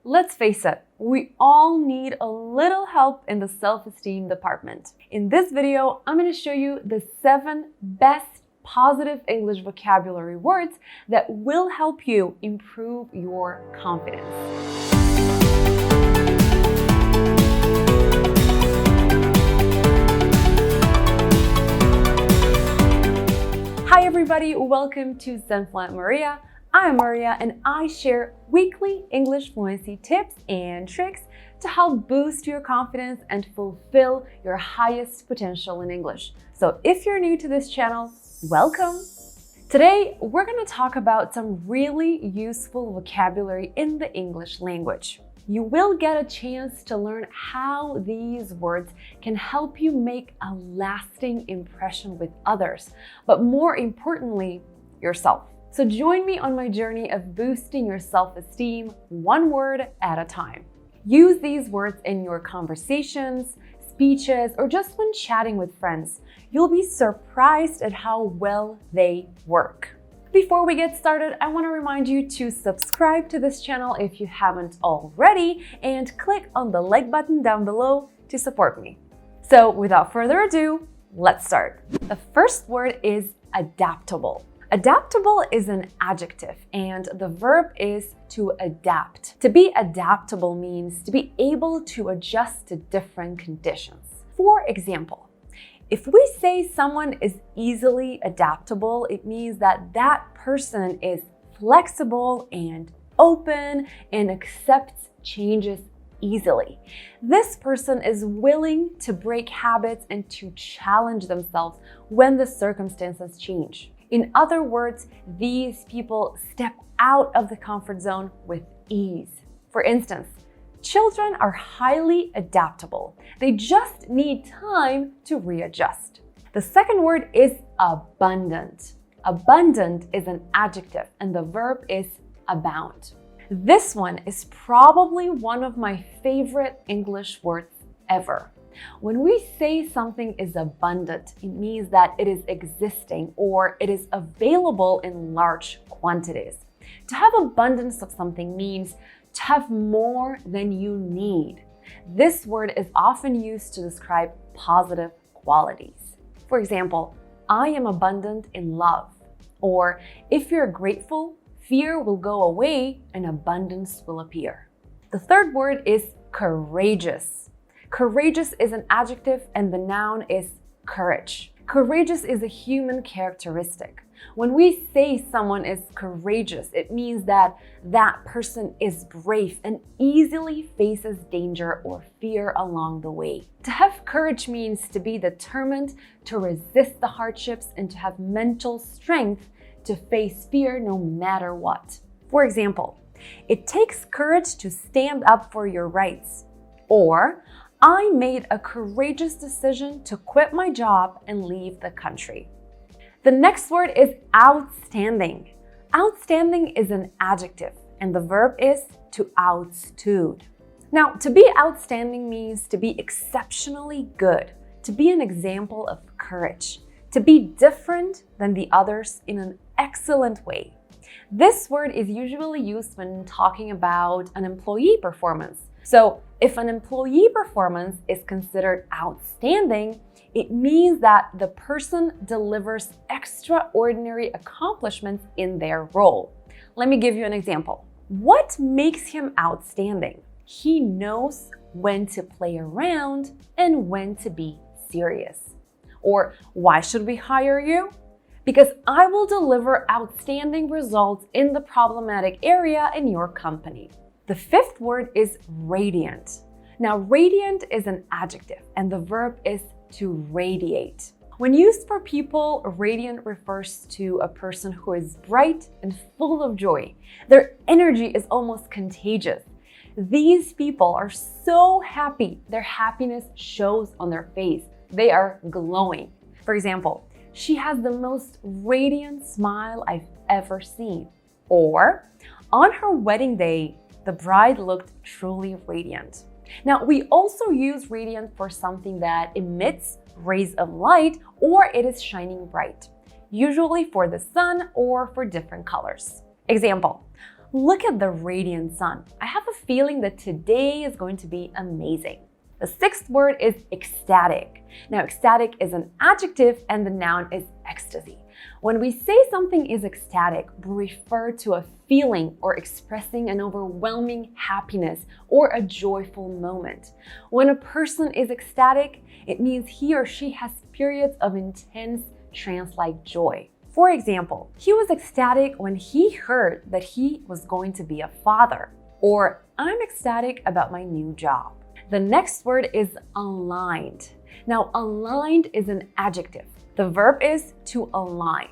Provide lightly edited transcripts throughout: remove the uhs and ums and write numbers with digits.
Let's face it, we all need a little help in the self-esteem department. In this video, I'm going to show you the 7 best positive English vocabulary words that will help you improve your confidence. Hi everybody, welcome to Zenfluent Maria. I'm Maria and I share weekly English fluency tips and tricks to help boost your confidence and fulfill your highest potential in English. So if you're new to this channel, welcome! Today, we're going to talk about some really useful vocabulary in the English language. You will get a chance to learn how these words can help you make a lasting impression with others, but more importantly, yourself. So join me on my journey of boosting your self-esteem one word at a time. Use these words in your conversations, speeches, or just when chatting with friends. You'll be surprised at how well they work. Before we get started, I want to remind you to subscribe to this channel if you haven't already and click on the like button down below to support me. So without further ado, let's start. The first word is adaptable. Adaptable is an adjective and the verb is to adapt. To be adaptable means to be able to adjust to different conditions. For example, if we say someone is easily adaptable, it means that that person is flexible and open and accepts changes easily. This person is willing to break habits and to challenge themselves when the circumstances change. In other words, these people step out of the comfort zone with ease. For instance, children are highly adaptable. They just need time to readjust. The second word is abundant. Abundant is an adjective and the verb is abound. This one is probably one of my favorite English words ever. When we say something is abundant, it means that it is existing or it is available in large quantities. To have abundance of something means to have more than you need. This word is often used to describe positive qualities. For example, I am abundant in love. Or if you're grateful, fear will go away and abundance will appear. The third word is courageous. Courageous is an adjective and the noun is courage. Courageous is a human characteristic. When we say someone is courageous, it means that that person is brave and easily faces danger or fear along the way. To have courage means to be determined to resist the hardships and to have mental strength to face fear no matter what. For example, it takes courage to stand up for your rights. Or, I made a courageous decision to quit my job and leave the country. The next word is outstanding. Outstanding is an adjective and the verb is to outstood. Now, to be outstanding means to be exceptionally good, to be an example of courage, to be different than the others in an excellent way. This word is usually used when talking about an employee performance. So, if an employee performance is considered outstanding, it means that the person delivers extraordinary accomplishments in their role. Let me give you an example. What makes him outstanding? He knows when to play around and when to be serious. Or, why should we hire you? Because I will deliver outstanding results in the problematic area in your company. The fifth word is radiant. Now, radiant is an adjective and the verb is to radiate. When used for people, radiant refers to a person who is bright and full of joy. Their energy is almost contagious. These people are so happy. Their happiness shows on their face. They are glowing. For example, she has the most radiant smile I've ever seen. Or, on her wedding day, the bride looked truly radiant. Now, we also use radiant for something that emits rays of light or it is shining bright, usually for the sun or for different colors. Example, Look at the radiant sun. I have a feeling that today is going to be amazing. The sixth word is ecstatic. Now, ecstatic is an adjective and the noun is ecstasy. When we say something is ecstatic, we refer to a feeling or expressing an overwhelming happiness or a joyful moment. When a person is ecstatic, it means he or she has periods of intense trance-like joy. For example, he was ecstatic when he heard that he was going to be a father, or I'm ecstatic about my new job. The next word is aligned. Now, aligned is an adjective. The verb is to align.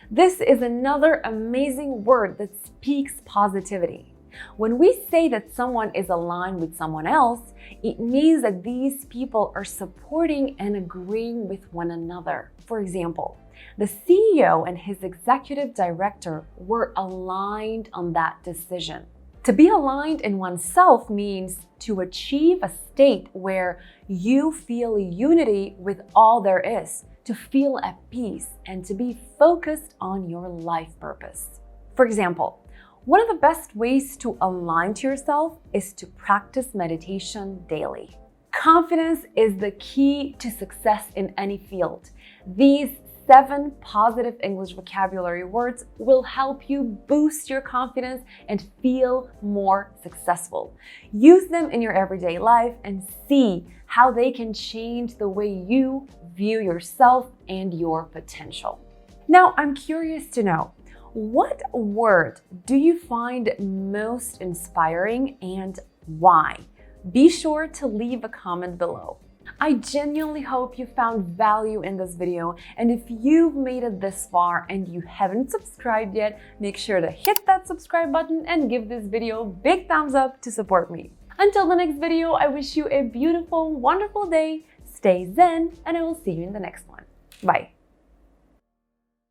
This is another amazing word that speaks positivity. When we say that someone is aligned with someone else, it means that these people are supporting and agreeing with one another. For example, the CEO and his executive director were aligned on that decision. To be aligned in oneself means to achieve a state where you feel unity with all there is, to feel at peace, and to be focused on your life purpose. For example, one of the best ways to align to yourself is to practice meditation daily. Confidence is the key to success in any field. These 7 positive English vocabulary words will help you boost your confidence and feel more successful. Use them in your everyday life and see how they can change the way you view yourself and your potential. Now, I'm curious to know, what word do you find most inspiring and why? Be sure to leave a comment below. I genuinely hope you found value in this video, and if you've made it this far and you haven't subscribed yet, make sure to hit that subscribe button and give this video a big thumbs up to support me. Until the next video, I wish you a beautiful, wonderful day, stay zen, and I will see you in the next one. Bye.